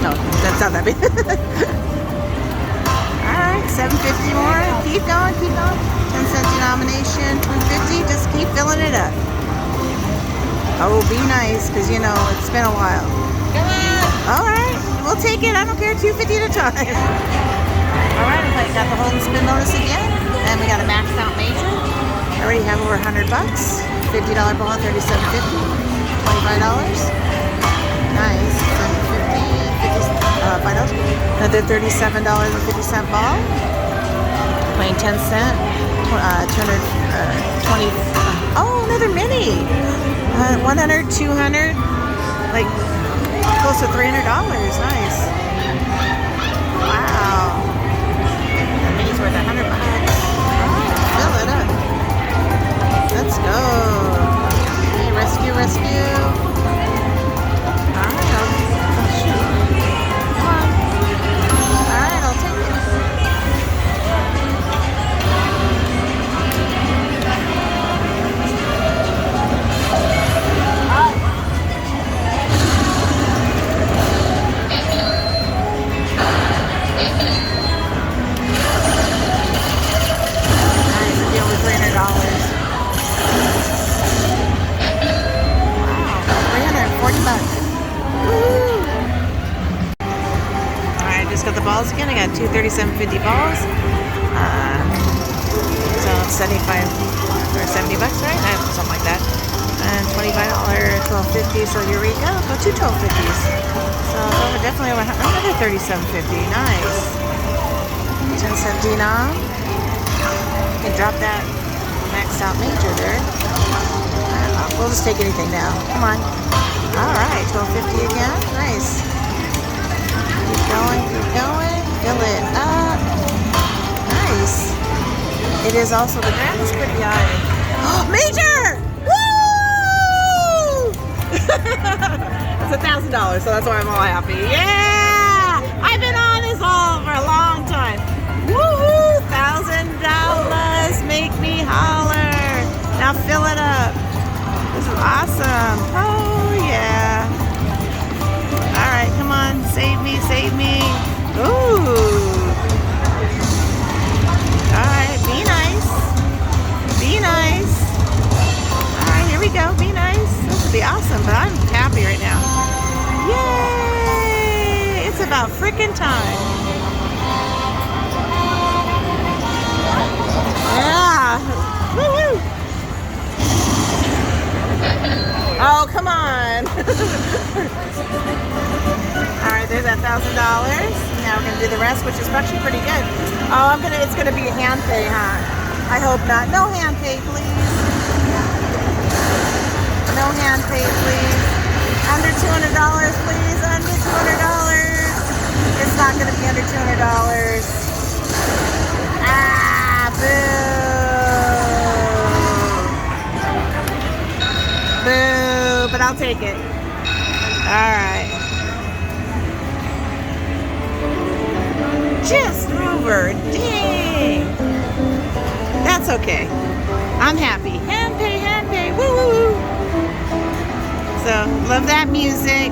No, that's not that big. Alright, $7.50 more. Keep going, keep going. 10-cent denomination, $2.50. Just keep filling it up. Oh, be nice, because you know, it's been a while. Come on! Alright, we'll take it. I don't care. $2.50 at a time. Alright, I got the hold and spin bonus again. And we got a maxed out major. I already have over $100. $50 ball, $37.50. $25. Nice. $7.50. $5. Another $37.50 ball. Playing 10 cent. 220. Oh, another mini. 100, 200. Like close to $300. Nice. Wow. The mini's worth $100. Fill it up. Let's go. Hey, rescue, rescue. Alright, oh shoot. Come on. Alright, I'll take it. Nice, a deal with $300. Alright, just got the balls again. I got two $37.50 balls. So it's 75 or $70, right? Something like that. And $25, $12.50. So here we go. Go two $12.50s. So definitely over another $37.50. Nice. 10-cent denom. You can drop that maxed out major there. We'll just take anything now. Come on. Alright, $12.50 again. Nice. Keep going, keep going. Fill it up. Nice. It is also, the ground is pretty high. Oh, major! Woo! It's $1,000, so that's why I'm all happy. Yeah! I've been on this haul for a long time. Woohoo! $1,000. Make me holler. Now fill it up. This is awesome. Oh, yeah. All right, come on. Save me, save me. Ooh. All right, be nice. Be nice. All right, here we go. Be nice. This would be awesome, but I'm happy right now. Yay! It's about freaking time. Yeah. Woo-hoo. Oh, come on. Alright, there's that $1,000. Now we're gonna do the rest, which is actually pretty good. Oh, it's gonna be a hand pay, huh? I hope not. No hand pay, please. No hand pay, please. Under $200, please. Under $200. It's not gonna be under $200. Ah, boo. Boo, but I'll take it. Alright. Just over. Dang. That's okay. I'm happy. Hand pay, woo woo woo. So, love that music.